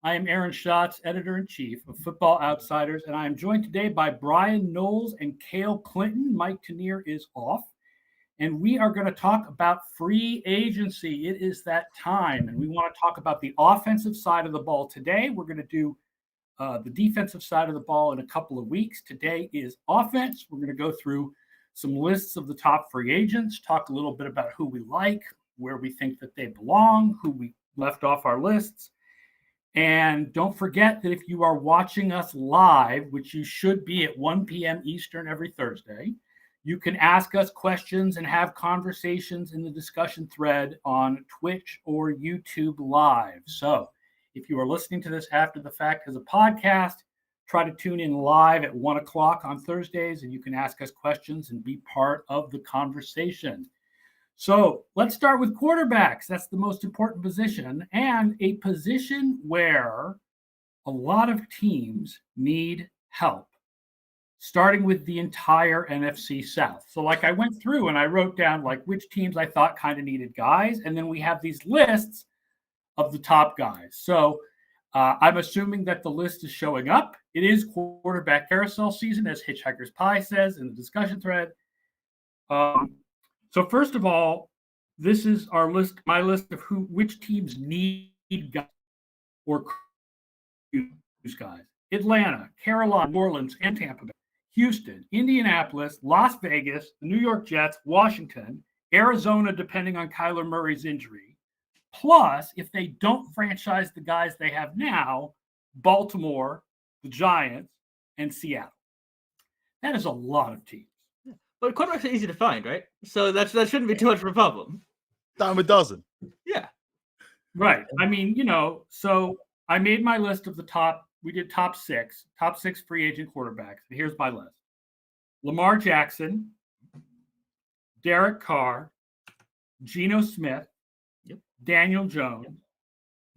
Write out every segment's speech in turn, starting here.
I am Aaron Schatz, editor-in-chief of Football Outsiders, and I am joined today by Bryan, Knowles, and Cale Clinton. Mike Tanier is off, and we are going to talk about free agency. It is that time, and we want to talk about the offensive side of the ball today. We're going to do the defensive side of the ball in a couple of weeks. Today is offense. We're going to go through some lists of the top free agents, talk a little bit about who we like, where we think that they belong, who we left off our lists. And don't forget that if you are watching us live, which you should be at 1 p.m. Eastern every Thursday, you can ask us questions and have conversations in the discussion thread on Twitch or YouTube Live. So if you are listening to this after the fact as a podcast, try to tune in live at 1 o'clock on Thursdays, and you can ask us questions and be part of the conversation. So let's start with quarterbacks. That's the most important position, and a position where a lot of teams need help, starting with the entire NFC South. So like I went through and I wrote down like which teams I thought kind of needed guys, and then we have these lists of the top guys. So I'm assuming that the list is showing up. It is quarterback carousel season, as Hitchhiker's Pie says in the discussion thread. So first of all, this is our list, my list of which teams need guys or use guys. Atlanta, Carolina, New Orleans, and Tampa Bay. Houston, Indianapolis, Las Vegas, the New York Jets, Washington, Arizona, depending on Kyler Murray's injury. Plus, if they don't franchise the guys they have now, Baltimore, the Giants, and Seattle. That is a lot of teams. But quarterbacks are easy to find, right? So that shouldn't be too much of a problem. Dime a dozen. Yeah. Right. I mean, so I made my list of the top. We did top six free agent quarterbacks. And here's my list: Lamar Jackson, Derek Carr, Geno Smith, Daniel Jones,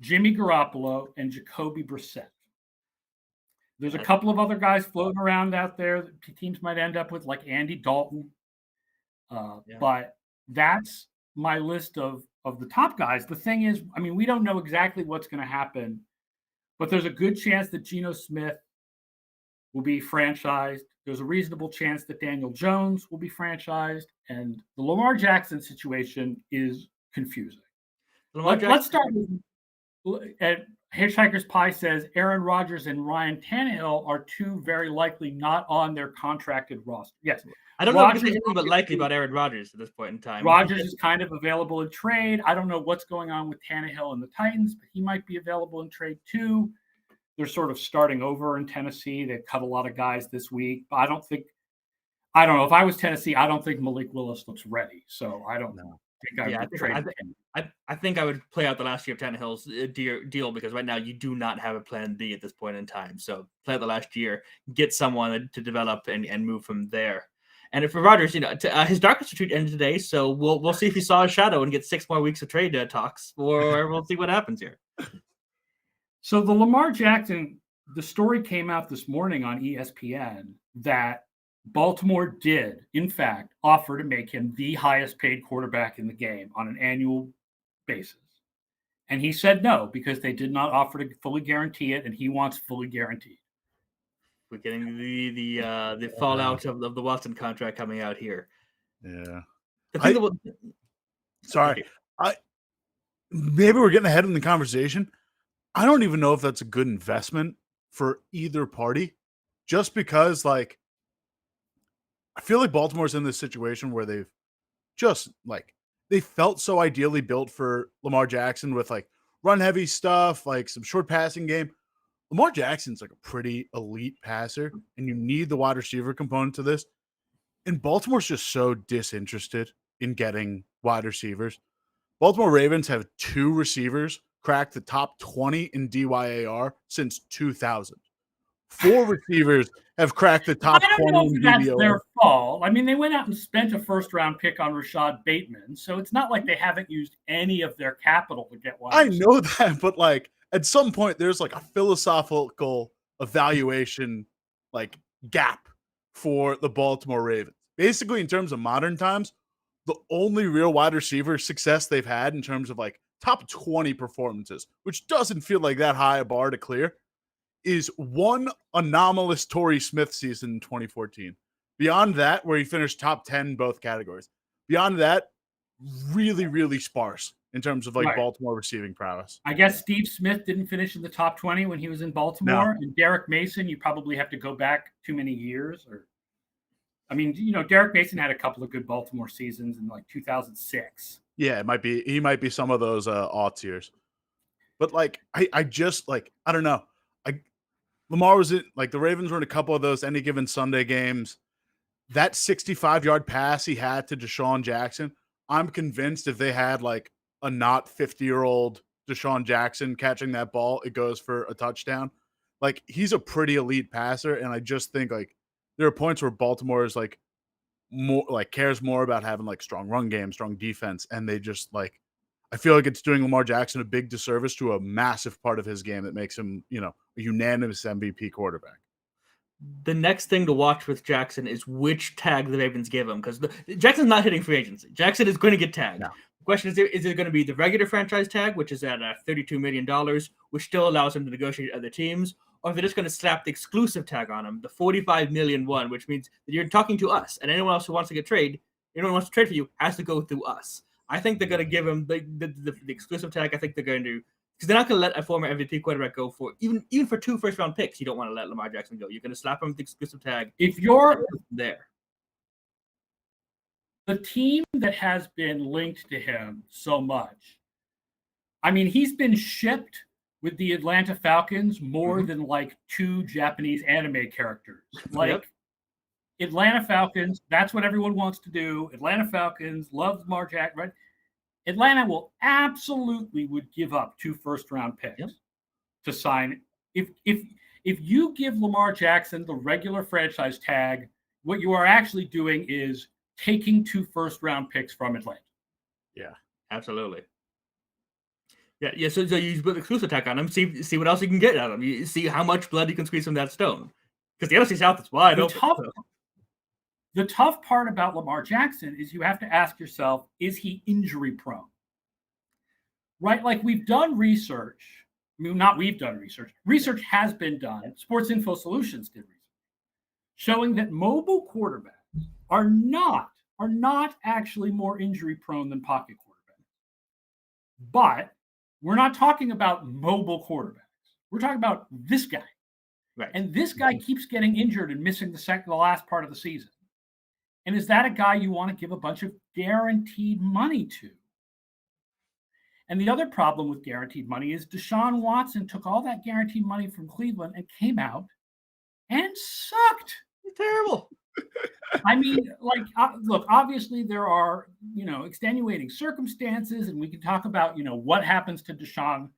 Jimmy Garoppolo, and Jacoby Brissett. There's a couple of other guys floating around out there that teams might end up with, like Andy Dalton. But that's my list of the top guys. The thing is, I mean, we don't know exactly what's going to happen, but there's a good chance that Geno Smith will be franchised. There's a reasonable chance that Daniel Jones will be franchised. And the Lamar Jackson situation is confusing. Let's start with Hitchhiker's Pie says Aaron Rodgers and Ryan Tannehill are two very likely not on their contracted roster. Yes. I don't know if anything but likely about Aaron Rodgers at this point in time. Rodgers is kind of available in trade. I don't know what's going on with Tannehill and the Titans, but he might be available in trade too. They're sort of starting over in Tennessee. They've cut a lot of guys this week, but I don't know. If I was Tennessee, I don't think Malik Willis looks ready. So I don't know. I think I would play out the last year of Tannehill's deal because right now you do not have a plan B at this point in time. So play out the last year, get someone to develop and move from there. And for Rodgers, his darkest retreat ended today, so we'll see if he saw a shadow and get 6 more weeks of trade talks, or we'll see what happens here. So the Lamar Jackson, the story came out this morning on ESPN that Baltimore did, in fact, offer to make him the highest paid quarterback in the game on an annual basis. And he said no, because they did not offer to fully guarantee it, and he wants fully guaranteed. We're getting the fallout of the Watson contract coming out here. Yeah. Sorry. Maybe we're getting ahead in the conversation. I don't even know if that's a good investment for either party, just because, like, I feel like Baltimore's in this situation where they've just they felt so ideally built for Lamar Jackson with like run heavy stuff, like some short passing game. Lamar Jackson's like a pretty elite passer, and you need the wide receiver component to this. And Baltimore's just so disinterested in getting wide receivers. Baltimore Ravens have 2 receivers crack the top 20 in DYAR since 2000. 4 receivers have cracked the top 20 in DVOA. I don't know if that's their fault. I mean, they went out and spent a first-round pick on Rashad Bateman, so it's not like they haven't used any of their capital to get one. I know that, but like at some point, there's like a philosophical evaluation like gap for the Baltimore Ravens. Basically, in terms of modern times, the only real wide receiver success they've had in terms of like top 20 performances, which doesn't feel like that high a bar to clear, is one anomalous Torrey Smith season in 2014. Beyond that, where he finished top 10 in both categories. Beyond that, really, really sparse in terms of like Baltimore receiving prowess. I guess Steve Smith didn't finish in the top 20 when he was in Baltimore. And Derek Mason, you probably have to go back too many years. Derek Mason had a couple of good Baltimore seasons in like 2006. Yeah, he might be some of those aughts years. But like I just like, I don't know. Lamar was in, like, the Ravens were in a couple of those any given Sunday games. That 65-yard pass he had to Deshaun Jackson, I'm convinced if they had like a not 50-year-old Deshaun Jackson catching that ball, it goes for a touchdown. Like, he's a pretty elite passer, and I just think like there are points where Baltimore is like more like cares more about having like strong run game, strong defense, and they just like, I feel like it's doing Lamar Jackson a big disservice to a massive part of his game that makes him, a unanimous MVP quarterback. The next thing to watch with Jackson is which tag the Ravens give him, because Jackson's not hitting free agency. Jackson is going to get tagged. No. The question is it going to be the regular franchise tag, which is at $32 million, which still allows him to negotiate with other teams, or if they're just going to slap the exclusive tag on him, the $45 million one, which means that you're talking to us, and anyone else who wants to get trade, anyone who wants to trade for you has to go through us. I think they're going to give him the exclusive tag. I think they're going to, because they're not going to let a former MVP quarterback go for even for 2 first-round picks. You don't want to let Lamar Jackson go. You're going to slap him with the exclusive tag. If you're there, the team that has been linked to him so much, I mean, he's been shipped with the Atlanta Falcons more than like 2 Japanese anime characters. Like, Atlanta Falcons, that's what everyone wants to do. Atlanta Falcons loves Lamar Jackson, right? Atlanta would give up 2 first-round picks to sign. If you give Lamar Jackson the regular franchise tag, what you are actually doing is taking 2 first-round picks from Atlanta. Yeah, absolutely. Yeah. So you put the exclusive tag on him. See what else you can get out of him. You see how much blood you can squeeze from that stone. Because the NFC South is wide open. The tough part about Lamar Jackson is you have to ask yourself, is he injury prone? Right? Like, we've done research. I mean, not we've done research. Research has been done. Sports Info Solutions did research showing that mobile quarterbacks are not actually more injury prone than pocket quarterbacks. But we're not talking about mobile quarterbacks. We're talking about this guy. Right. And this guy keeps getting injured and missing the last part of the season. And is that a guy you want to give a bunch of guaranteed money to? And the other problem with guaranteed money is Deshaun Watson took all that guaranteed money from Cleveland and came out and sucked. It's terrible. I mean, like, look, obviously there are, extenuating circumstances, and we can talk about, what happens to Deshaun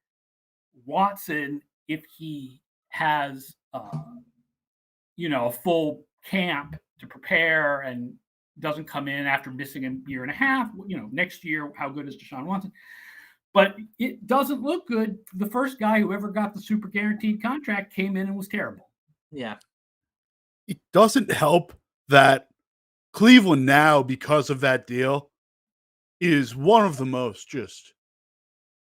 Watson if he has, a full camp to prepare and doesn't come in after missing a year and a half. Next year, how good is Deshaun Watson? But it doesn't look good. The first guy who ever got the super guaranteed contract came in and was terrible. Yeah. It doesn't help that Cleveland now, because of that deal, is one of the most just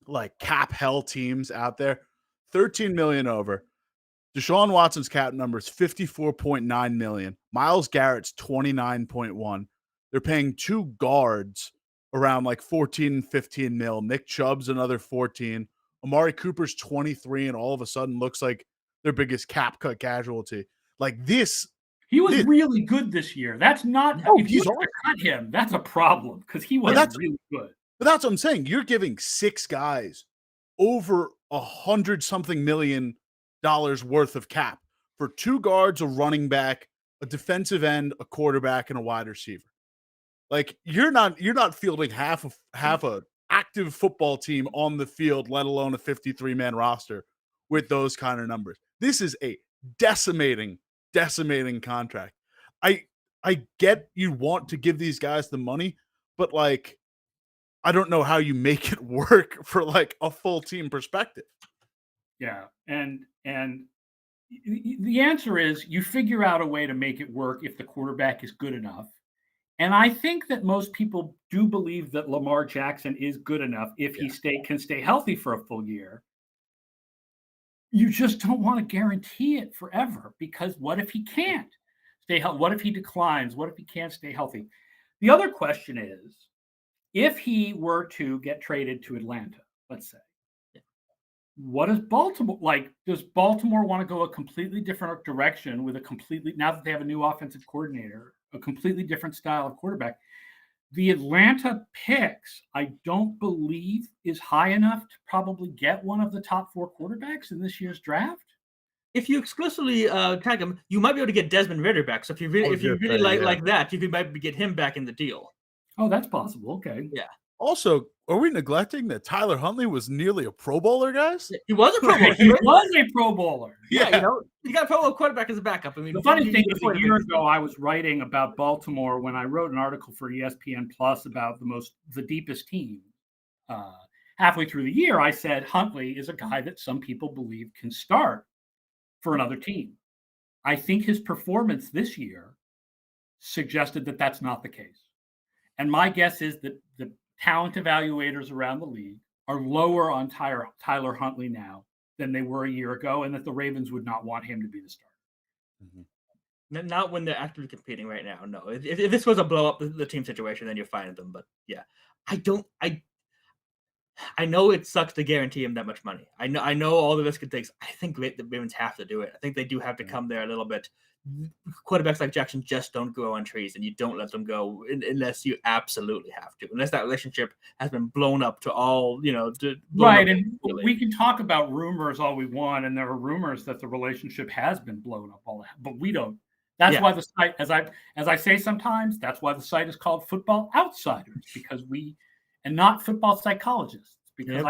like cap hell teams out there. 13 million over. Deshaun Watson's cap number is 54.9 million. Myles Garrett's 29.1. They're paying 2 guards around like 14, 15 mil. Nick Chubb's another 14. Amari Cooper's 23, and all of a sudden looks like their biggest cap cut casualty. Like this. He was really good this year. That's not, if you cut him, that's a problem because he was really good. But that's what I'm saying. You're giving 6 guys over $100-something million worth of cap for 2 guards, a running back, a defensive end, a quarterback, and a wide receiver. Like, you're not fielding half a active football team on the field, let alone a 53-man roster with those kind of numbers. This is a decimating contract. I get you want to give these guys the money, but like, I don't know how you make it work for like a full team perspective. Yeah. And the answer is you figure out a way to make it work if the quarterback is good enough. And I think that most people do believe that Lamar Jackson is good enough if he can stay healthy for a full year. You just don't want to guarantee it forever, because what if he can't stay healthy? What if he declines? What if he can't stay healthy? The other question is, if he were to get traded to Atlanta, let's say, what is Baltimore like? Does Baltimore want to go a completely different direction with now that they have a new offensive coordinator, a completely different style of quarterback? The Atlanta picks, I don't believe, is high enough to probably get one of the top 4 quarterbacks in this year's draft. If you exclusively tag him, you might be able to get Desmond Ridder back. So if you really like that, you could maybe get him back in the deal. Oh, that's possible. Okay. Yeah. Also, are we neglecting that Tyler Huntley was nearly a Pro Bowler, guys? He was a Pro Bowler. He was a Pro Bowler. Yeah, you got a Pro Bowl quarterback as a backup. I mean, the funny thing is, a year ago, I was writing about Baltimore when I wrote an article for ESPN Plus about the deepest team. Halfway through the year, I said Huntley is a guy that some people believe can start for another team. I think his performance this year suggested that that's not the case. And my guess is that the talent evaluators around the league are lower on Tyler Huntley now than they were a year ago, and that the Ravens would not want him to be the starter. Mm-hmm. Not when they're actively competing right now. No, if this was a blow up the team situation, then you're fine with them. But yeah, I know it sucks to guarantee him that much money. I know all the risk it takes. I think the Ravens have to do it. I think they do have to come there a little bit. Quarterbacks like Jackson just don't grow on trees, and you don't let them go unless you absolutely have to. Unless that relationship has been blown up to all, right. And we can talk about rumors all we want, and there are rumors that the relationship has been blown up all that, but we don't. That's why the site, as I say sometimes, that's why the site is called Football Outsiders, because and not football psychologists, because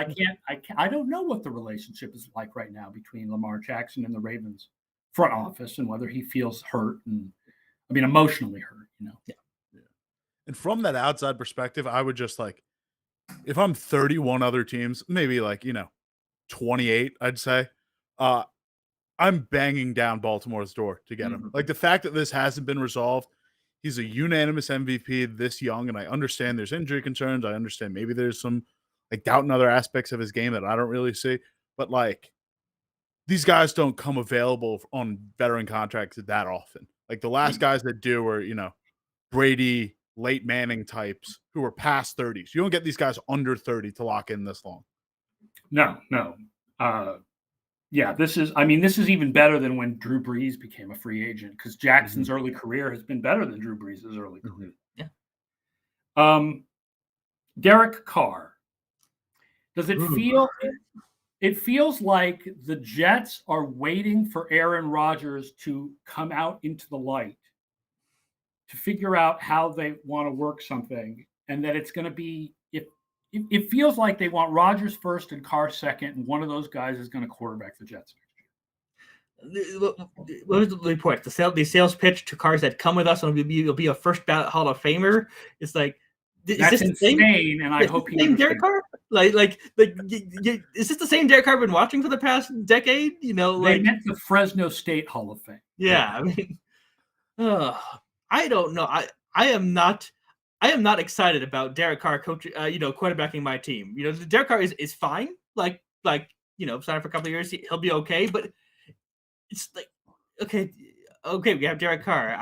I don't know what the relationship is like right now between Lamar Jackson and the Ravens front office, and whether he feels hurt emotionally hurt, Yeah. And from that outside perspective, I would just if I'm 31 other teams, maybe 28, I'd say, I'm banging down Baltimore's door to get him. Like, the fact that this hasn't been resolved, he's a unanimous MVP this young, and I understand there's injury concerns. I understand maybe there's some doubt in other aspects of his game that I don't really see, but these guys don't come available on veteran contracts that often. The last guys that do are, Brady, late Manning types who are past 30s. You don't get these guys under 30 to lock in this long. No. This is even better than when Drew Brees became a free agent, because Jackson's early career has been better than Drew Brees' early career. Yeah. Derek Carr. Does it feel? It feels like the Jets are waiting for Aaron Rodgers to come out into the light to figure out how they want to work something, and that it's going to be it feels like they want Rodgers first and Carr second, and one of those guys is going to quarterback the Jets next year. What was the report? The sales pitch to Carr said, "Come with us, and you'll be a first ballot Hall of Famer." It's like, that's insane, and I hope he understands. Derek Carr? Is this the same Derek Carr been watching for the past decade? They meant the Fresno State Hall of Fame. Yeah, I don't know. I am not excited about Derek Carr quarterbacking my team. Derek Carr is fine. Sign for a couple of years, he'll be okay. But it's okay, we have Derek Carr.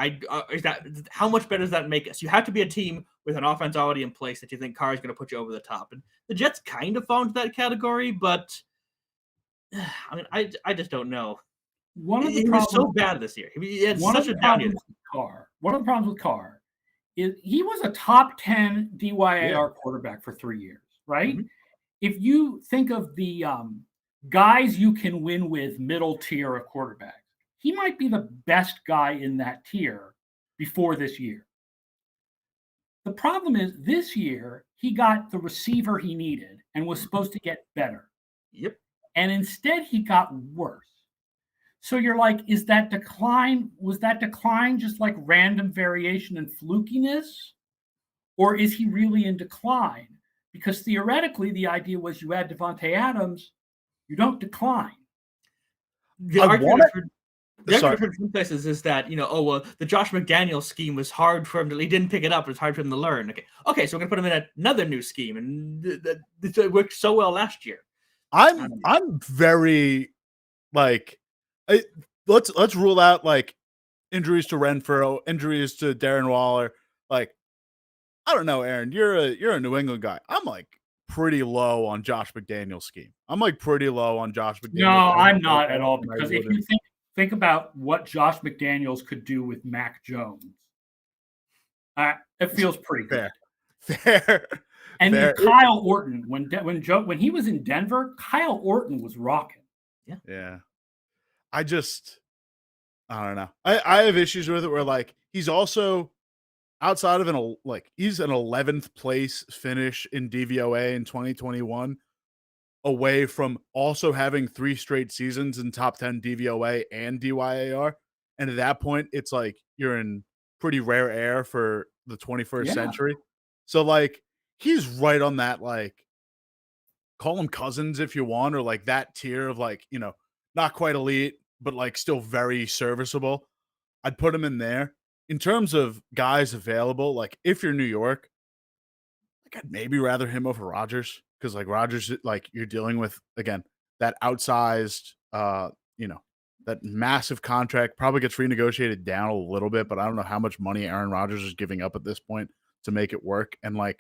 How much better does that make us? You have to be a team with an offense already in place that you think Carr is going to put you over the top. And the Jets kind of fall into that category, but I just don't know. He was so bad this year. He had such a down year. One of the problems with Carr is he was a top 10 DYAR quarterback for 3 years, right? Mm-hmm. If you think of the guys you can win with middle tier of quarterbacks, he might be the best guy in that tier before this year. The problem is this year he got the receiver he needed and was supposed to get better. Yep. And instead he got worse. So you're like, was that decline just like random variation and flukiness? Or is he really in decline? Because theoretically, the idea was you add Devontae Adams, you don't decline. The argument The argument for some places is that, the Josh McDaniels scheme was hard for him he didn't pick it up. It's hard for him to learn. Okay, so we're going to put him in another new scheme, and it worked so well last year. I'm very let's rule out injuries to Renfrow, injuries to Darren Waller. I don't know, Aaron, you're a New England guy. I'm pretty low on Josh McDaniels' scheme. I'm pretty low on Josh McDaniels. No, I'm not at all, because if you think about what Josh McDaniels could do with Mac Jones, it feels pretty good. Fair. And then Kyle Orton, when he was in Denver, Kyle Orton was rocking. Yeah. I don't know. I have issues with it where he's also outside of he's an 11th place finish in DVOA in 2021, away from also having 3 straight seasons in top 10 DVOA and DYAR. And at that point, it's you're in pretty rare air for the 21st century. So he's right on that, call him Cousins if you want, or that tier of not quite elite, but still very serviceable. I'd put him in there. In terms of guys available, if you're New York, I'd maybe rather him over Rodgers, because Rodgers, you're dealing with, again, that outsized, that massive contract probably gets renegotiated down a little bit, but I don't know how much money Aaron Rodgers is giving up at this point to make it work. And I'd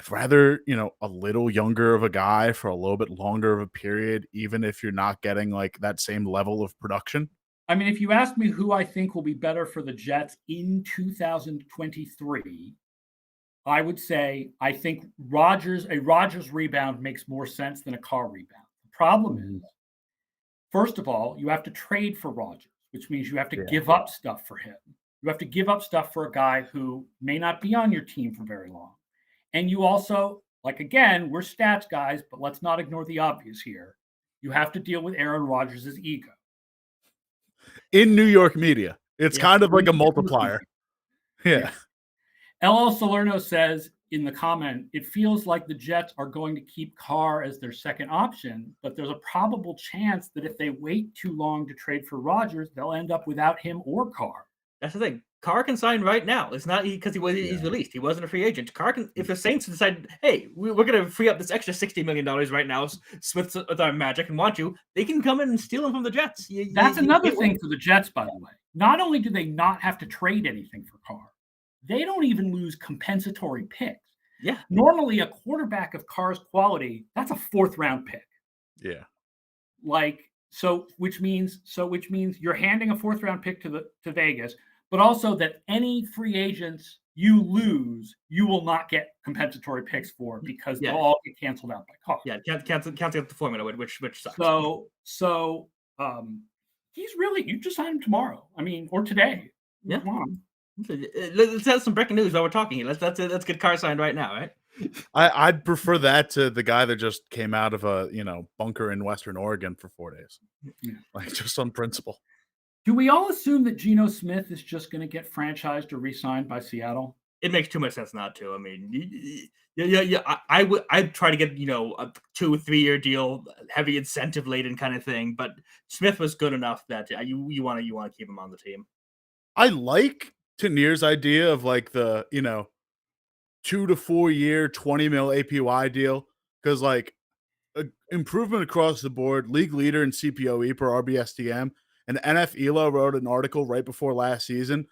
rather, a little younger of a guy for a little bit longer of a period, even if you're not getting that same level of production. I mean, if you ask me who I think will be better for the Jets in 2023, I would say I think a Rodgers rebound makes more sense than a Carr rebound. The problem is, first of all, you have to trade for Rodgers, which means you have to give up stuff for him. You have to give up stuff for a guy who may not be on your team for very long. And you also, again, we're stats guys, but let's not ignore the obvious here. You have to deal with Aaron Rodgers' ego. In New York media, it's kind of like a multiplier. Yeah. LL Salerno says in the comment, it feels like the Jets are going to keep Carr as their second option, but there's a probable chance that if they wait too long to trade for Rodgers, they'll end up without him or Carr. That's the thing. Carr can sign right now. It's not because he's released. He wasn't a free agent. Carr can, if the Saints decide, hey, we're going to free up this extra $60 million right now, Smith's with our magic and want you, they can come in and steal him from the Jets. That's another thing for the Jets, by the way. Not only do they not have to trade anything for Carr, they don't even lose compensatory picks. Yeah. Normally, a quarterback of Carr's quality, that's a 4th round pick. Yeah. Which means you're handing a 4th round pick to Vegas, but also that any free agents you lose, you will not get compensatory picks for, because they'll all get canceled out by Carr. Yeah, cancel the formula, which sucks. So he's really, you just sign him tomorrow. I mean, or today. Yeah. Come on. Let's have some breaking news while we're talking here. Let's get Carr signed right now, right? I'd prefer that to the guy that just came out of a bunker in Western Oregon for 4 days, just on principle. Do we all assume that Geno Smith is just going to get franchised or re-signed by Seattle? It makes too much sense not to. I mean, I'd try to get a 2-3 year deal, heavy incentive laden kind of thing. But Smith was good enough that you want to keep him on the team. I like Tanier's idea of the 2 to 4 year $20 million APY deal, because improvement across the board, league leader in CPOE per RBSTM, and NF Elo wrote an article right before last season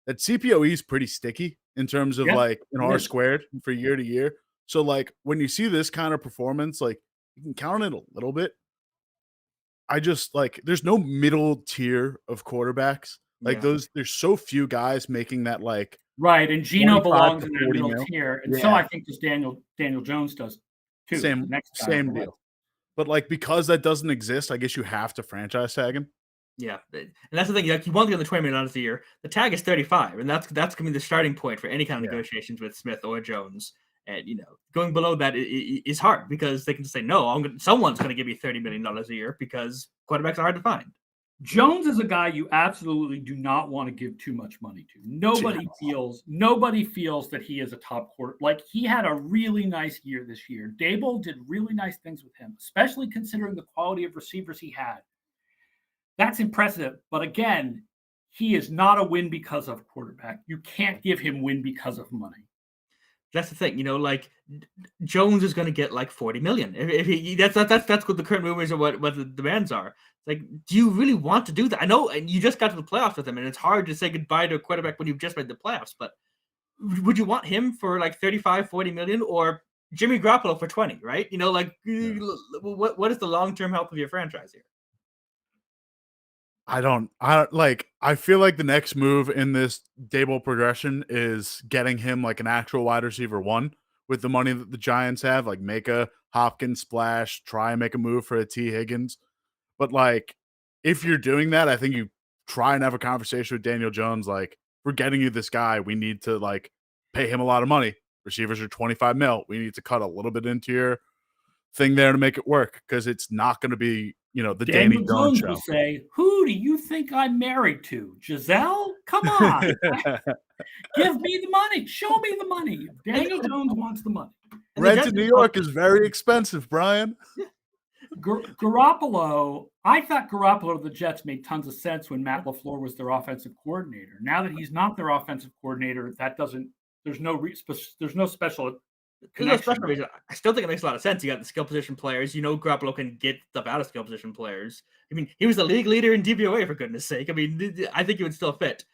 that CPOE is pretty sticky in terms of an R squared for year to year. So when you see this kind of performance, you can count on it a little bit. I just there's no middle tier of quarterbacks. There's so few guys making that right, and Geno belongs in that middle tier, and so I think this Daniel Jones does too. Same deal. But because that doesn't exist, I guess you have to franchise tag him. Yeah, and that's the thing. You want to get the $20 million a year. The tag is 35, and that's going to be the starting point for any kind of negotiations with Smith or Jones. And going below that is hard, because they can just say no. Someone's going to give you $30 million a year, because quarterbacks are hard to find. Jones is a guy you absolutely do not want to give too much money to. Nobody feels that he is a top quarter. He had a really nice year this year. Dable did really nice things with him, especially considering the quality of receivers he had. That's impressive. But again, he is not a win because of quarterback. You can't give him win because of money. That's the thing, like Jones is going to get like 40 million. If he, that's what the current rumors are, what the demands are. Like, do you really want to do that? I know, and you just got to the playoffs with him, and it's hard to say goodbye to a quarterback when you've just made the playoffs. But would you want him for like 35, 40 million, or Jimmy Garoppolo for 20? Right? What is the long-term health of your franchise here? I don't like. I feel like the next move in this Dable progression is getting him like an actual wide receiver one with the money that the Giants have. Like, make a Hopkins splash, try and make a move for a T. Higgins. But like, if you're doing that, I think you try and have a conversation with Daniel Jones. Like, we're getting you this guy. We need to like pay him a lot of money. Receivers are 25 mil. We need to cut a little bit into your thing there to make it work, because it's not going to be, the Daniel Danny Jones will show. say, "Who do you think I'm married to? Giselle? Come on. Give me the money. Show me the money." Daniel Jones wants the money. Rent in New York is very expensive, Brian. Garoppolo, I thought Garoppolo to the Jets made tons of sense when Matt LaFleur was their offensive coordinator. Now that he's not their offensive coordinator, there's no special connection. I still think it makes a lot of sense. You got the skill position players. Garoppolo can get stuff out of skill position players. I mean, he was the league leader in DVOA, for goodness sake. I mean, I think he would still fit.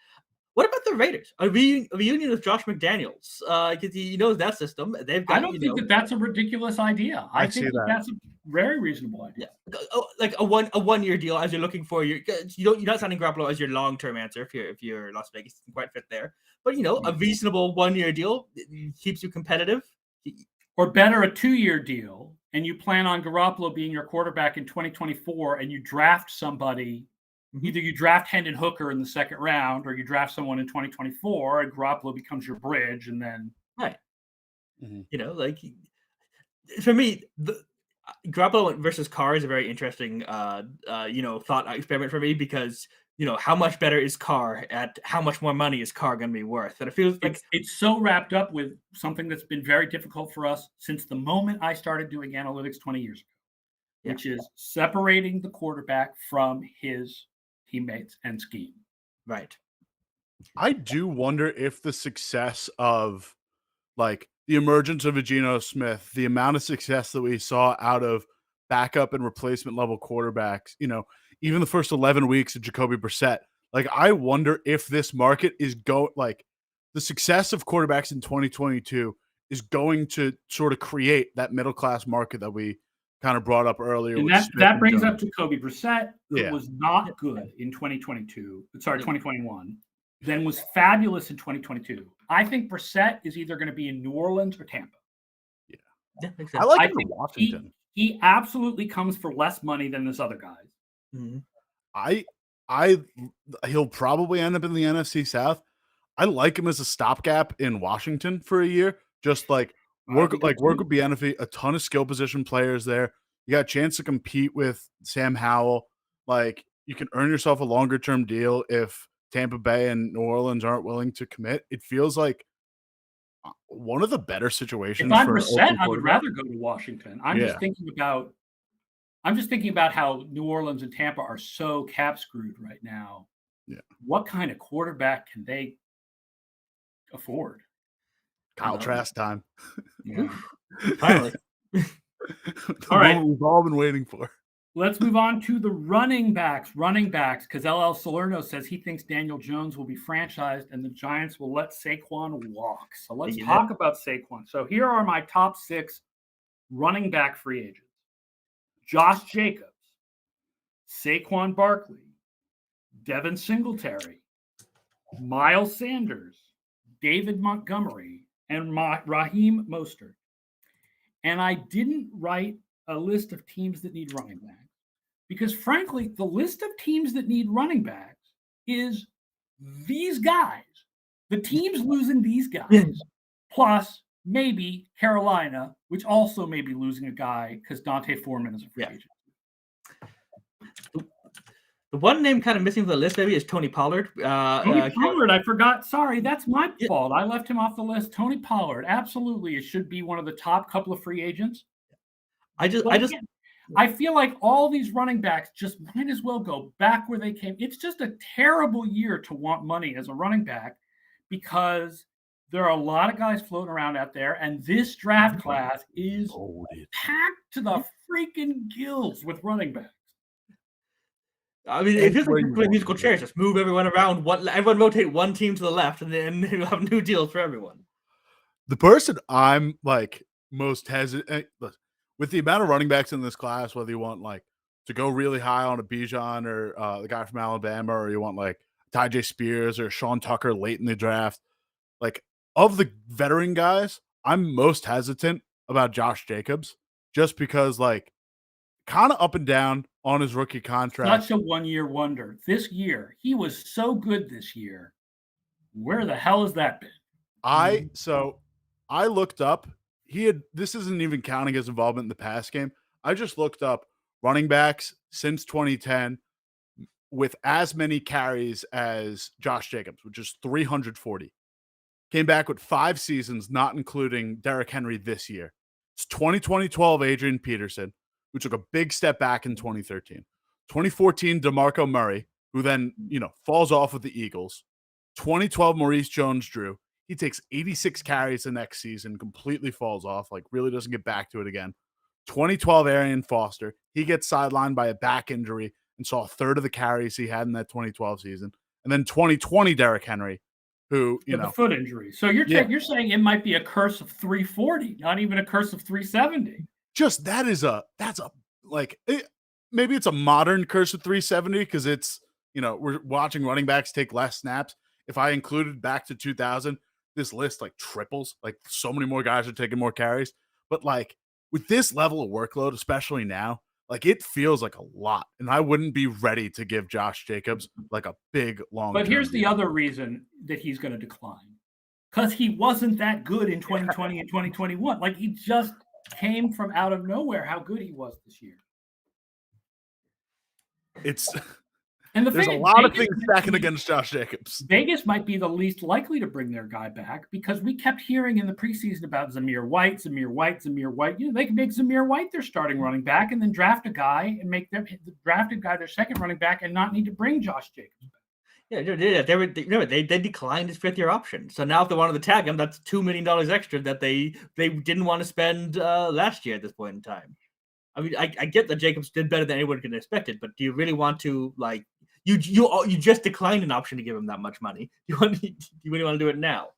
What about the Raiders? A reunion with Josh McDaniels? Because he knows that system. They've got. I don't think that's a ridiculous idea. I think that's a very reasonable idea. Yeah, like a 1 year deal as you're looking for you're not signing Garoppolo as your long term answer if you're Las Vegas, you can quite fit there. But a reasonable 1 year deal keeps you competitive. Or better, a 2 year deal, and you plan on Garoppolo being your quarterback in 2024, and you draft somebody. Either you draft Hendon Hooker in the second round, or you draft someone in 2024, and Garoppolo becomes your bridge, and then right. Like, for me, the Garoppolo versus Carr is a very interesting, thought experiment for me, because how much better is Carr at how much more money is Carr going to be worth? And it feels like it's so wrapped up with something that's been very difficult for us since the moment I started doing analytics 20 years ago, which is separating the quarterback from his teammates and scheme. Right. I do wonder if the success of like the emergence of a Geno Smith, the amount of success that we saw out of backup and replacement level quarterbacks, even the first 11 weeks of Jacoby Brissett, like, I wonder if this market is the success of quarterbacks in 2022 is going to sort of create that middle class market that we kind of brought up earlier. And that brings up Jacoby Brissett, who was not good in 2021, then was fabulous in 2022. I think Brissett is either going to be in New Orleans or Tampa. Yeah, makes sense. I like him in Washington. He absolutely comes for less money than this other guy. Mm-hmm. He'll probably end up in the NFC South. I like him as a stopgap in Washington for a year. Just work with Bieniemy, a ton of skill position players there. You got a chance to compete with Sam Howell. Like, you can earn yourself a longer term deal if Tampa Bay and New Orleans aren't willing to commit. It feels like one of the better situations. If I'm Brissett, I would rather go to Washington. I'm just thinking about how New Orleans and Tampa are so cap screwed right now. Yeah. What kind of quarterback can they afford? Kyle Trask time. Yeah. Finally. All right. We've all been waiting for. Let's move on to the running backs, because LL Salerno says he thinks Daniel Jones will be franchised and the Giants will let Saquon walk. So let's talk about Saquon. So here are my top 6 running back free agents. Josh Jacobs, Saquon Barkley, Devin Singletary, Miles Sanders, David Montgomery, and Raheem Mostert. And I didn't write a list of teams that need running backs because, frankly, the list of teams that need running backs is these guys. The teams losing these guys, plus maybe Carolina, which also may be losing a guy because Dante Foreman is a free agent. The one name kind of missing from the list maybe is Tony Pollard. Tony Pollard, I forgot. Sorry, that's my fault. I left him off the list. Tony Pollard, absolutely, it should be one of the top couple of free agents. I feel like all these running backs just might as well go back where they came. It's just a terrible year to want money as a running back because there are a lot of guys floating around out there, and this draft class is packed to the freaking gills with running backs. I mean, it feels like playing musical chairs. Just move everyone around. Everyone rotate one team to the left, and then you have new deals for everyone. The person I'm like most hesitant with the amount of running backs in this class, whether you want like to go really high on a Bijan or the guy from Alabama, or you want like Tyjae Spears or Sean Tucker late in the draft, like of the veteran guys, I'm most hesitant about Josh Jacobs just because like kind of up and down on his rookie contract. Such a one-year wonder. This year, he was so good this year. Where the hell has that been? So I looked up. This isn't even counting his involvement in the pass game. I just looked up running backs since 2010 with as many carries as Josh Jacobs, which is 340. Came back with 5 seasons, not including Derrick Henry this year. It's 2012 Adrian Peterson, who took a big step back in 2013. 2014 DeMarco Murray, who then, falls off with the Eagles. 2012 Maurice Jones-Drew. He takes 86 carries the next season, completely falls off, like really doesn't get back to it again. 2012 Arian Foster. He gets sidelined by a back injury and saw a third of the carries he had in that 2012 season. And then 2020 Derrick Henry, who, the foot injury. So you're saying it might be a curse of 340, not even a curse of 370. Just maybe it's a modern curse of 370 because it's, we're watching running backs take less snaps. If I included back to 2000, this list like triples, like so many more guys are taking more carries. But like with this level of workload, especially now, like it feels like a lot. And I wouldn't be ready to give Josh Jacobs like a big long. But here's the other reason that he's going to decline. Because he wasn't that good in 2020 and 2021. Like he just came from out of nowhere how good he was this year. There's a lot of things stacking against Josh Jacobs. Vegas might be the least likely to bring their guy back because we kept hearing in the preseason about Zamir White. They can make Zamir White their starting running back and then draft a guy and make them the drafted guy their second running back and not need to bring Josh Jacobs back. Yeah, they declined his 5th-year option. So now if they wanted to tag him, that's $2 million extra that they didn't want to spend last year at this point in time. I mean, I get that Jacobs did better than anyone could have expected, but do you really want to like you just declined an option to give him that much money? You really want to do it now?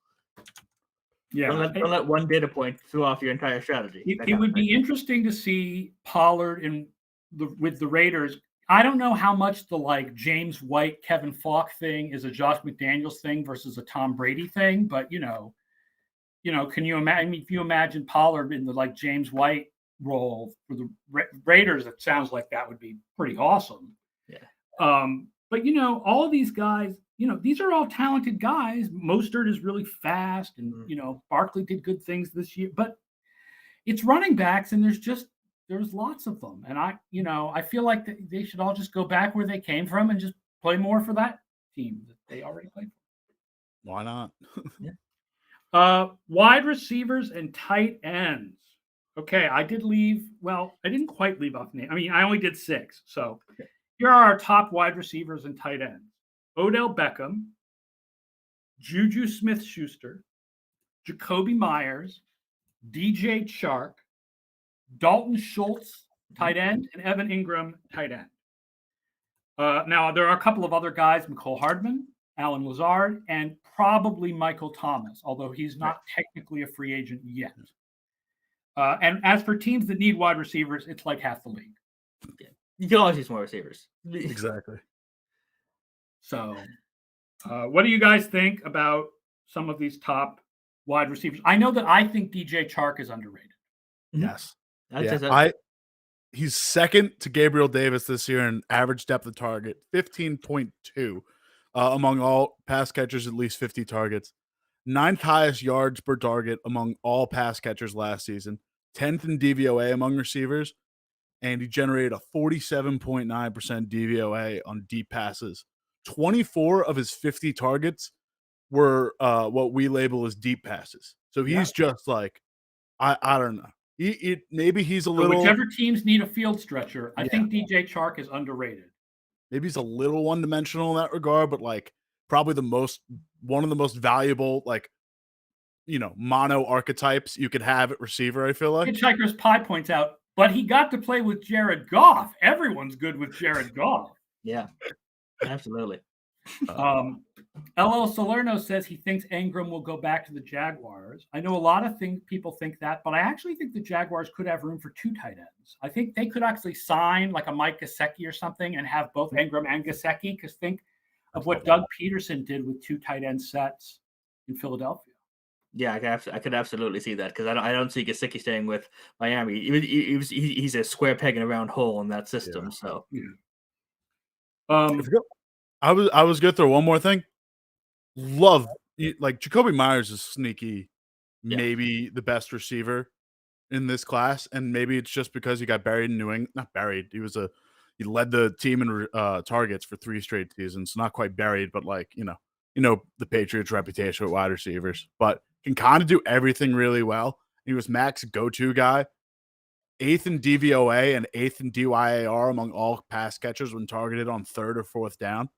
Yeah, don't let one data point throw off your entire strategy. It would be interesting to see Pollard with the Raiders. I don't know how much the like James White, Kevin Falk thing is a Josh McDaniels thing versus a Tom Brady thing, but can you imagine if you imagine Pollard in the like James White role for the Raiders? It sounds like that would be pretty awesome. Yeah. But all of these guys, these are all talented guys. Mostert is really fast, and Barkley did good things this year. But it's running backs, and there's lots of them, and I feel like they should all just go back where they came from and just play more for that team that they already played for. Why not? Yeah. Wide receivers and tight ends. Okay, I didn't quite leave off name. I mean, I only did 6. So here are our top wide receivers and tight ends. Odell Beckham, Juju Smith-Schuster, Jacoby Myers, DJ Chark, Dalton Schultz, tight end, and Evan Ingram, tight end. Now, there are a couple of other guys, Mecole Hardman, Alan Lazard, and probably Michael Thomas, although he's not technically a free agent yet. And as for teams that need wide receivers, it's like half the league. Yeah. You can always use more receivers. Exactly. So, what do you guys think about some of these top wide receivers? I know that I think DJ Chark is underrated. Yes. He's second to Gabriel Davis this year in average depth of target, 15.2 among all pass catchers, at least 50 targets. 9th highest yards per target among all pass catchers last season. 10th in DVOA among receivers. And he generated a 47.9% DVOA on deep passes. 24 of his 50 targets were what we label as deep passes. So he's just like, I don't know. Maybe he's a So little. whichever teams need a field stretcher, I think DJ Chark is underrated. Maybe he's a little one-dimensional in that regard, but like probably one of the most valuable, like, mono archetypes you could have at receiver, I feel like. Hitchhiker's Pie points out, but he got to play with Jared Goff. Everyone's good with Jared Goff. Yeah, absolutely. LL Salerno says he thinks Ingram will go back to the Jaguars. I know a lot of people think that, but I actually think the Jaguars could have room for 2 tight ends. I think they could actually sign like a Mike Gesicki or something and have both Ingram and Gesicki, because think of what Doug Peterson did with 2 tight end sets in Philadelphia. Yeah, I could absolutely see that, because I don't see Gesicki staying with Miami. He's a square peg in a round hole in that system. So I was gonna throw one more thing. Like Jacoby Myers is sneaky, maybe the best receiver in this class, and maybe it's just because he got buried in New England. Not buried. He led the team in targets for 3 straight seasons. Not quite buried, but like the Patriots' reputation with wide receivers, but can kind of do everything really well. He was Mac's go-to guy, 8th in DVOA and 8th in DYAR among all pass catchers when targeted on 3rd or 4th down,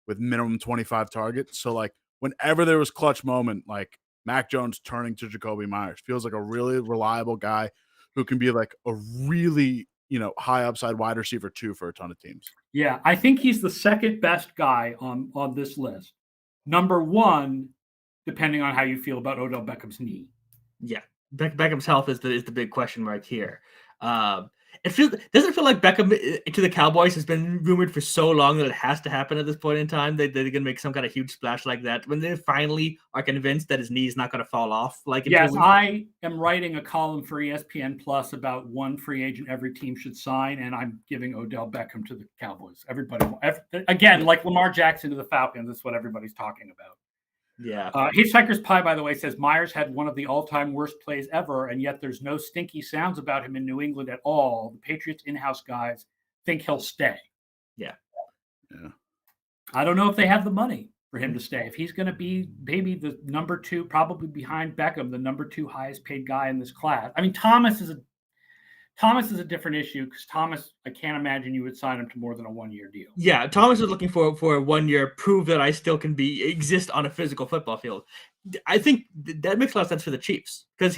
with minimum 25 targets. So like whenever there was clutch moment, like Mac Jones turning to Jacoby Myers feels like a really reliable guy who can be like a really, high upside wide receiver too for a ton of teams. Yeah, I think he's the second best guy on this list. Number 1, depending on how you feel about Odell Beckham's knee. Yeah, Beckham's health is the big question mark here. Doesn't feel like Beckham to the Cowboys has been rumored for so long that it has to happen at this point in time. They're going to make some kind of huge splash like that when they finally are convinced that his knee is not going to fall off. Yes, I am writing a column for ESPN Plus about one free agent every team should sign, and I'm giving Odell Beckham to the Cowboys. Again, like Lamar Jackson to the Falcons, that's what everybody's talking about. Yeah. Hitchhiker's Pie, by the way, says Myers had one of the all-time worst plays ever, and yet there's no stinky sounds about him in New England at all. The Patriots in-house guys think he'll stay. Yeah. I don't know if they have the money for him to stay. If he's going to be maybe the number 2, probably behind Beckham, the number 2 highest paid guy in this class. I mean, Thomas is a different issue, because Thomas, I can't imagine you would sign him to more than a 1-year deal. Yeah, Thomas is looking for a 1-year, prove that I still can exist on a physical football field. I think that makes a lot of sense for the Chiefs, because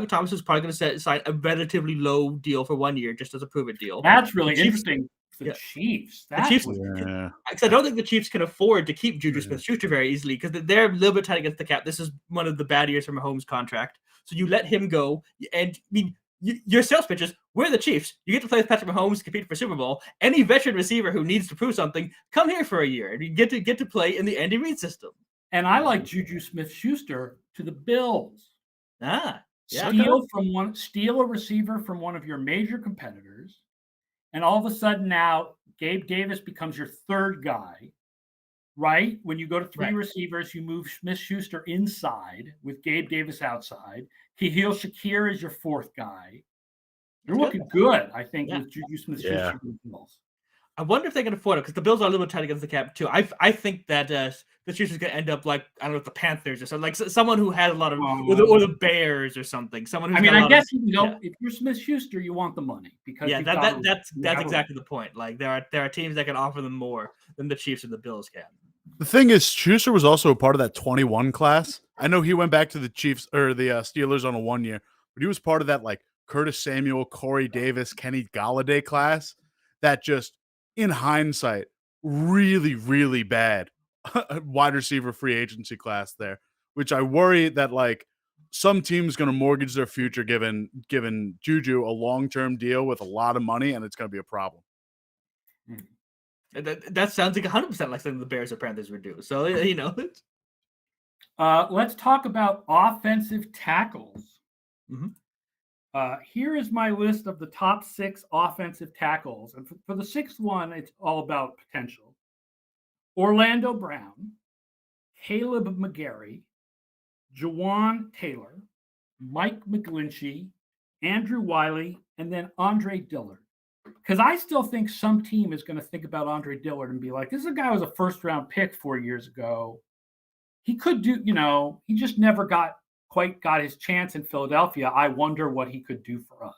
Thomas is probably going to sign a relatively low deal for 1 year just as a prove it deal. That's really interesting. Chiefs. Because I don't think the Chiefs can afford to keep Juju Smith-Schuster very easily, because they're a little bit tight against the cap. This is one of the bad years for Mahomes' contract. So you let him go, and your sales pitches, we're the Chiefs. You get to play with Patrick Mahomes, compete for Super Bowl. Any veteran receiver who needs to prove something, come here for a year, and you get to play in the Andy Reid system. And I like Juju Smith-Schuster to the Bills. Steal a receiver from one of your major competitors, and all of a sudden now Gabe Davis becomes your 3rd guy, right? When you go to 3 receivers, you move Smith-Schuster inside with Gabe Davis outside. Khalil Shakir is your 4th guy. You're looking good, I think, with Juju Smith-Schuster with the Bills. I wonder if they can afford it, because the Bills are a little bit tight against the cap too. I think that the Chiefs is going to end up like, I don't know, the Panthers or something, like someone who had a lot of, or the Bears or something. Someone who's I guess if you're Smith-Schuster, you want the money, because that's exactly the point. Like there are teams that can offer them more than the Chiefs and the Bills can. The thing is, Schuster was also a part of that 21 class. I know he went back to the Chiefs or the Steelers on a 1 year, but he was part of that like Curtis Samuel, Corey Davis, Kenny Golladay class that just, in hindsight, really, really bad wide receiver free agency class there, which I worry that like some team's going to mortgage their future given Juju a long-term deal with a lot of money, and it's going to be a problem. That sounds like 100% like something the Bears or Panthers would do. So, let's talk about offensive tackles. Here is my list of the top 6 offensive tackles. And for the 6th one, it's all about potential. Orlando Brown, Caleb McGarry, Jawan Taylor, Mike McGlinchey, Andrew Wiley, and then Andre Dillard. Because I still think some team is going to think about Andre Dillard and be like, this is a guy who was a 1st-round pick 4 years ago. He could do, he just never got quite got his chance in Philadelphia, I wonder what he could do for us.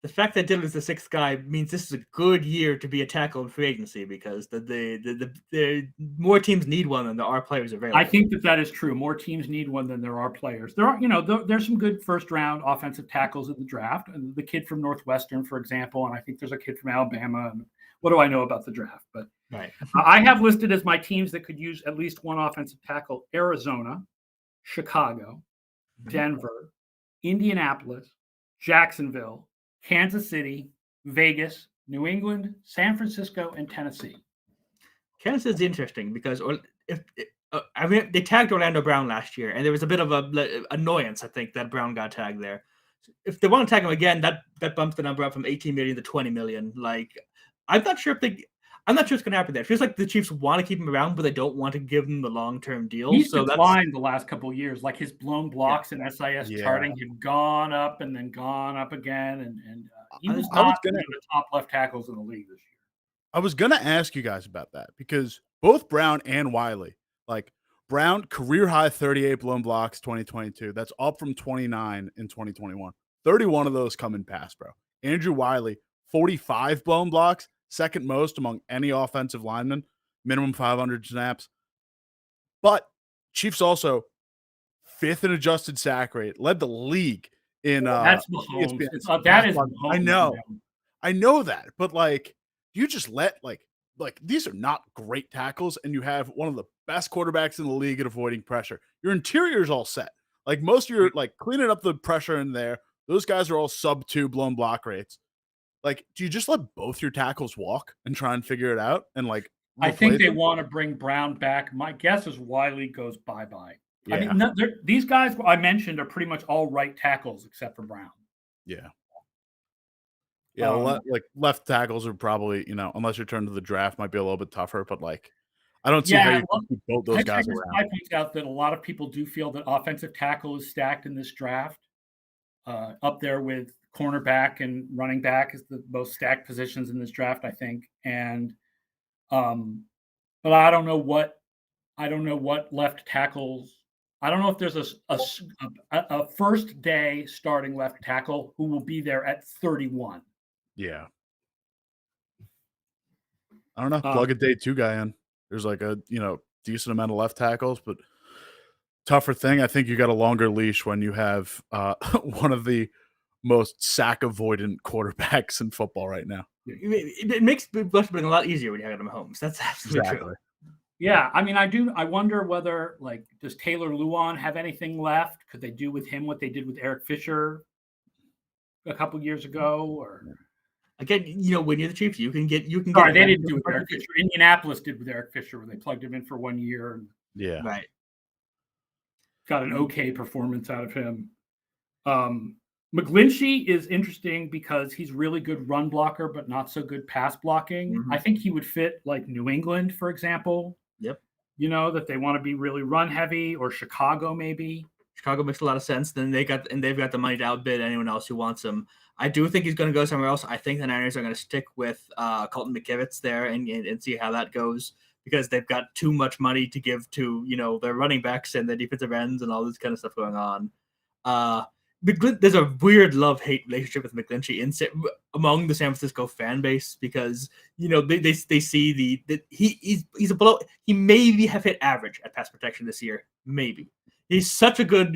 The fact that Dillon's the sixth guy means this is a good year to be a tackle in free agency because the more teams need one than there are players available. I think that is true. More teams need one than there are players. There are, there's some good first round offensive tackles in the draft. And the kid from Northwestern, for example, and I think there's a kid from Alabama. And what do I know about the draft? But right. I have listed as my teams that could use at least one offensive tackle: Arizona, Chicago, Denver, Indianapolis, Jacksonville, Kansas City, Vegas, New England, San Francisco, and Tennessee. Kansas is interesting because they tagged Orlando Brown last year, and there was a bit of a annoyance, I think, that Brown got tagged there. If they want to tag him again, that bumps the number up from 18 million to 20 million. Like, I'm not sure it's going to happen there. It feels like the Chiefs want to keep him around, but they don't want to give him the long-term deal. He's declined the last couple of years. Like, his blown blocks and SIS charting have gone up and then gone up again. And he was not one of the top left tackles in the league this year. I was going to ask you guys about that because both Brown and Wiley, like Brown, career high 38 blown blocks 2022. That's up from 29 in 2021. 31 of those come in pass, bro. Andrew Wiley, 45 blown blocks. Second most among any offensive lineman, minimum 500 snaps. But Chiefs also fifth in adjusted sack rate, led the league in that's Mahomes. That is Mahomes. I know that, but like you just let like these are not great tackles, and you have one of the best quarterbacks in the league at avoiding pressure. Your interior is all set. Like most of your like cleaning up the pressure in there. Those guys are all sub 2 blown block rates. Like, do you just let both your tackles walk and try and figure it out? And like, I think they want to bring Brown back. My guess is Wiley goes bye-bye. Yeah. I mean, these guys I mentioned are pretty much all right tackles except for Brown. Yeah. Yeah. Like left tackles are probably, unless you turn to the draft, might be a little bit tougher, but like, I don't see how you can keep both those guys around. I point out that a lot of people do feel that offensive tackle is stacked in this draft, up there with cornerback and running back is the most stacked positions in this draft, I think. And, but I don't know what left tackles. I don't know if there's a first day starting left tackle who will be there at 31. Yeah. I don't know. Plug a day 2 guy in. There's like a, decent amount of left tackles, but tougher thing. I think you got a longer leash when you have one of the most sack avoidant quarterbacks in football right now. It makes Bushbuilding a lot easier when you have Mahomes. That's absolutely true. Yeah, I mean, I wonder whether, like, does Taylor Lewan have anything left? Could they do with him what they did with Eric Fisher a couple years ago? Or again, when you're the Chiefs, you can get. Sorry, they didn't do it with Eric Fisher. Indianapolis did with Eric Fisher, where they plugged him in for 1 year. And yeah, right. Got an okay performance out of him. McGlinchey is interesting because he's really good run blocker, but not so good pass blocking. Mm-hmm. I think he would fit like New England, for example. Yep. That they want to be really run heavy, or Chicago maybe. Chicago makes a lot of sense. Then they've got the money to outbid anyone else who wants him. I do think he's going to go somewhere else. I think the Niners are going to stick with Colton McKivitz there and see how that goes, because they've got too much money to give to their running backs and their defensive ends and all this kind of stuff going on. There's a weird love-hate relationship with McGlinchey among the San Francisco fan base, because they see he's a below. He maybe have hit average at pass protection this year. Maybe he's such a good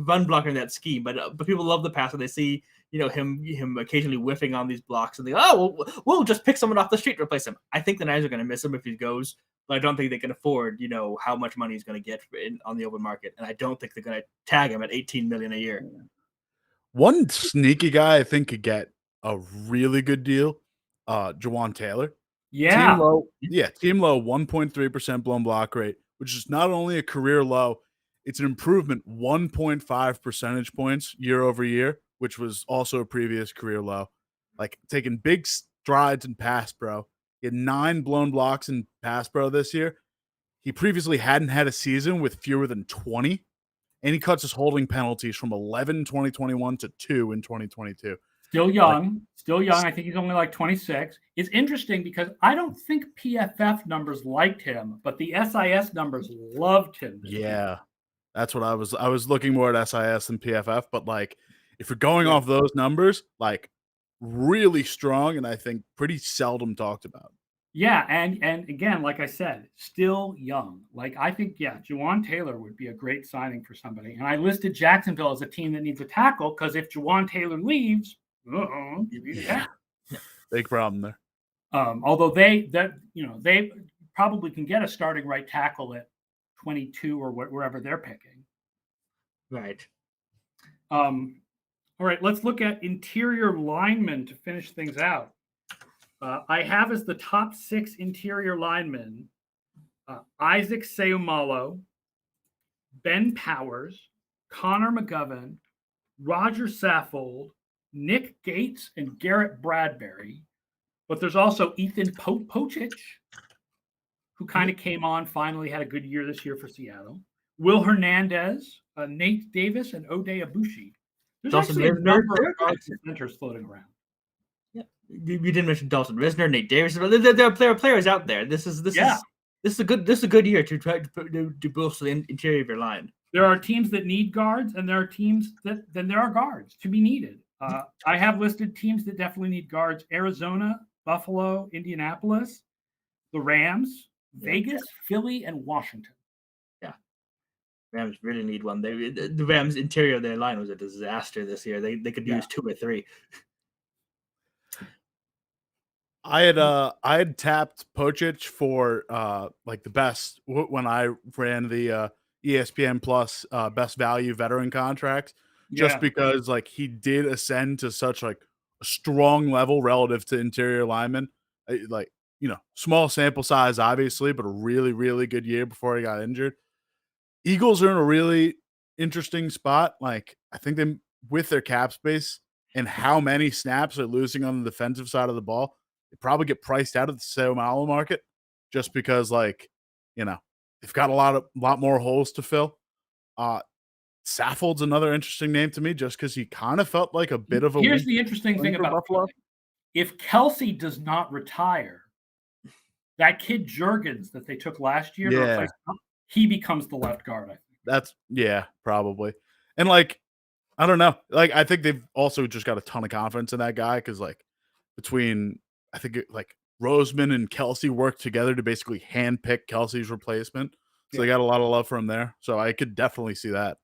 run blocker in that scheme, but people love the passer. They see him occasionally whiffing on these blocks, and they we'll just pick someone off the street to replace him. I think the Niners are going to miss him if he goes, but I don't think they can afford how much money he's going to get on the open market, and I don't think they're going to tag him at $18 million a year. One sneaky guy I think could get a really good deal, Jawan Taylor. Yeah, team low 1.3% blown block rate, which is not only a career low, it's an improvement 1.5 percentage points year over year, which was also a previous career low. Like, taking big strides in pass pro. He had 9 blown blocks in pass pro this year. He previously hadn't had a season with fewer than 20, and he cuts his holding penalties from 11 in 2021 to 2 in 2022. Still young. I think he's only like 26. It's interesting because I don't think PFF numbers liked him, but the SIS numbers loved him. Yeah. That's what I was looking more at SIS than PFF, but like if you're going off those numbers, like really strong and I think pretty seldom talked about. Yeah, and again, like I said, still young. Like I think, Juwan Taylor would be a great signing for somebody. And I listed Jacksonville as a team that needs a tackle because if Juwan Taylor leaves, you need a tackle. Big problem there. Although they probably can get a starting right tackle at 22 or wherever they're picking. Right. All right, let's look at interior linemen to finish things out. I have as the top 6 interior linemen Isaac Seumalo, Ben Powers, Connor McGovern, Roger Saffold, Nick Gates, and Garrett Bradbury. But there's also Ethan Pocic, who kind of came on, finally had a good year this year for Seattle. Will Hernandez, Nate Davis, and Ode Abushi. There's actually a number of guards and centers floating around. Yeah, you didn't mention Dawson Risner, Nate Davis. There are players out there. This is a good year to try to bolster the interior of your line. There are teams that need guards, and there are teams that there are guards to be needed. I have listed teams that definitely need guards: Arizona, Buffalo, Indianapolis, the Rams, Vegas, Philly, and Washington. Yeah, Rams really need one. The Rams' interior of their line was a disaster this year. They could use 2 or 3. I had tapped Pocic for like the best when I ran the ESPN Plus best value veteran contract, just because like he did ascend to such like a strong level relative to interior linemen. Like, small sample size, obviously, but a really, really good year before he got injured. Eagles are in a really interesting spot. Like, I think they, with their cap space and how many snaps they're losing on the defensive side of the ball, they probably get priced out of the Seumalo market just because, like, they've got a lot more holes to fill. Saffold's another interesting name to me just because he kind of felt like a bit of a. Here's the interesting thing about Buffalo. If Kelsey does not retire, that kid Juergens that they took last year, to replace him, he becomes the left guard, I think. Probably. And like, I don't know. Like, I think they've also just got a ton of confidence in that guy because, like, between I think like Roseman and Kelsey worked together to basically handpick Kelsey's replacement. So they got a lot of love for him there. So I could definitely see that.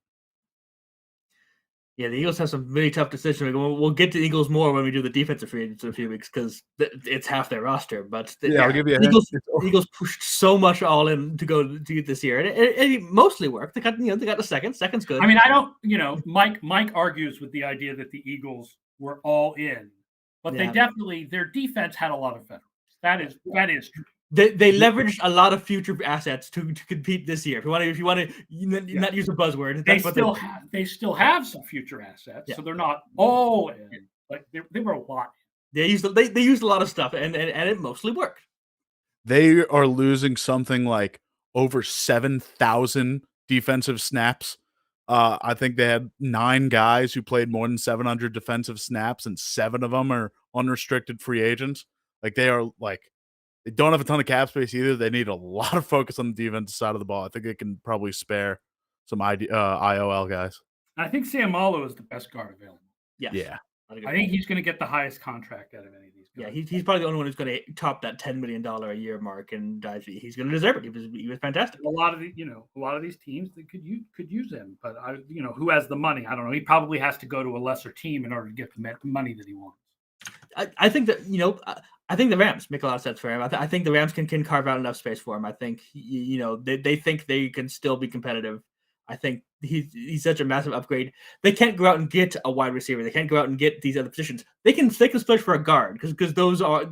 Yeah, the Eagles have some really tough decisions. We'll get to the Eagles more when we do the defensive free agents in a few weeks because it's half their roster. But I'll give you a hint. Eagles pushed so much all in to get this year, and it mostly worked. They got the second. Second's good. I mean, I don't. Mike argues with the idea that the Eagles were all in, but they definitely their defense had a lot of veterans. That is true. They leveraged a lot of future assets to compete this year. If you want to not use a buzzword, they still have some future assets, so they're not all in. Like they were a lot. They used a lot of stuff, and it mostly worked. They are losing something like over 7,000 defensive snaps. I think they had 9 guys who played more than 700 defensive snaps, and 7 of them are unrestricted free agents. Like they are like. They don't have a ton of cap space either. They need a lot of focus on the defensive side of the ball. I think they can probably spare some IOL guys. I think Seumalo is the best guard available. Yes. Yeah. I think he's going to get the highest contract out of any of these guys. Yeah, he's probably the only one who's going to top that $10 million a year mark, and he's going to deserve it. He was fantastic. A lot of these teams that could use him, but who has the money? I don't know. He probably has to go to a lesser team in order to get the money that he wants. I think that I think the Rams make a lot of sense for him. I think the Rams can carve out enough space for him. I think they think they can still be competitive. I think he's such a massive upgrade. They can't go out and get a wide receiver. They can't go out and get these other positions. They can splash for a guard because those are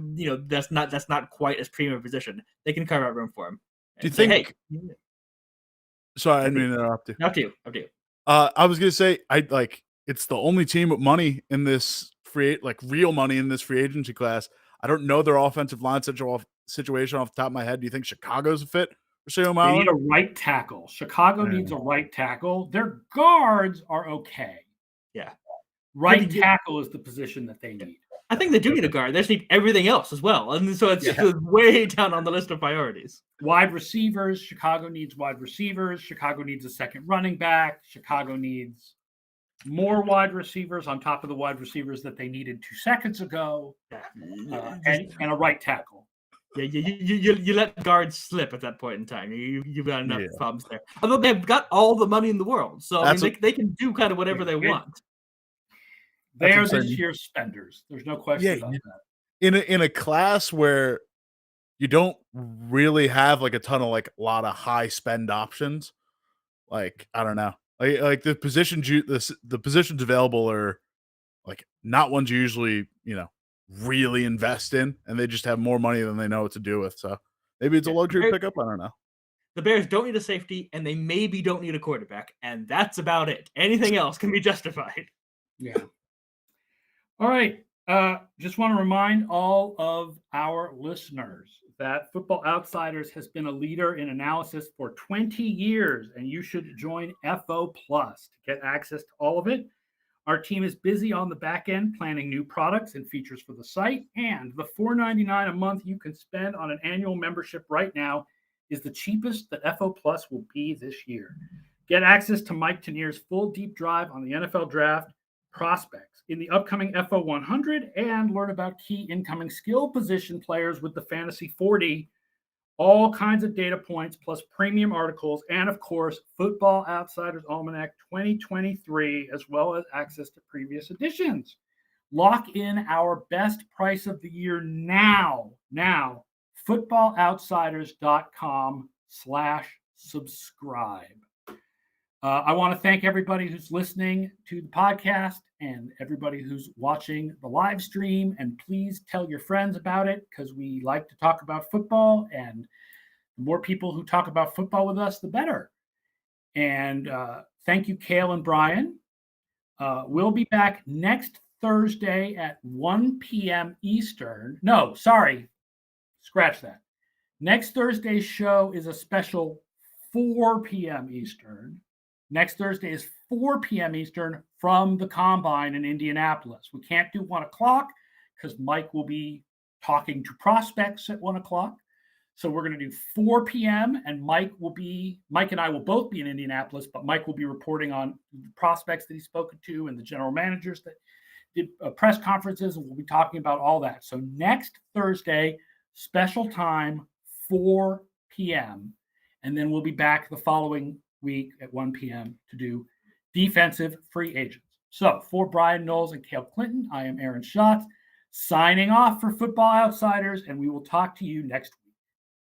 that's not quite as premium a position. They can carve out room for him. Do you think? Hey, sorry, I didn't mean to interrupt you. Up to you. I was gonna say it's the only team with money in this real money in this free agency class. I don't know their offensive line situation off the top of my head. Do you think Chicago's a fit for Seumalo? They need a right tackle. Chicago needs a right tackle. Their guards are okay. Yeah. Right tackle is the position that they need. I think they do need a guard. They just need everything else as well. And so it's just way down on the list of priorities. Wide receivers. Chicago needs wide receivers. Chicago needs a second running back. Chicago needs more wide receivers on top of the wide receivers that they needed 2 seconds ago. And a right tackle. Yeah, you let guards slip at that point in time. You've got enough problems there. Although they've got all the money in the world. So I mean, they can do kind of whatever they want. They are this year's spenders. There's no question about that. In a class where you don't really have like a ton of like a lot of high spend options, like I don't know, like the positions the positions available are like not ones you usually really invest in, and they just have more money than they know what to do with. So maybe it's a luxury pickup. I don't know. The Bears don't need a safety, and they maybe don't need a quarterback, and that's about it. Anything else can be justified. Yeah. All right. Just want to remind all of our listeners that Football Outsiders has been a leader in analysis for 20 years, and you should join FO Plus to get access to all of it. Our team is busy on the back end planning new products and features for the site, and the $4.99 a month you can spend on an annual membership right now is the cheapest that FO Plus will be this year. Get access to Mike Tanier's full deep dive on the NFL draft, prospects in the upcoming FO 100, and learn about key incoming skill position players with the Fantasy 40. All kinds of data points, plus premium articles, and of course, Football Outsiders Almanac 2023, as well as access to previous editions. Lock in our best price of the year now, footballoutsiders.com/subscribe. I want to thank everybody who's listening to the podcast and everybody who's watching the live stream. And please tell your friends about it, because we like to talk about football, and the more people who talk about football with us, the better. And thank you, Cale and Bryan. We'll be back next Thursday at 1 p.m. Eastern. No, sorry. Scratch that. Next Thursday's show is a special 4 p.m. Eastern. Next Thursday is 4 p.m. Eastern from the Combine in Indianapolis. We can't do 1 o'clock because Mike will be talking to prospects at 1 o'clock. So we're going to do 4 p.m. and Mike and I will both be in Indianapolis, but Mike will be reporting on the prospects that he's spoken to and the general managers that did press conferences, and we'll be talking about all that. So next Thursday, special time, 4 p.m. And then we'll be back the following week at 1 p.m. to do defensive free agents. So for Bryan Knowles and Cale Clinton, I am Aaron Schatz, signing off for Football Outsiders, and we will talk to you next week.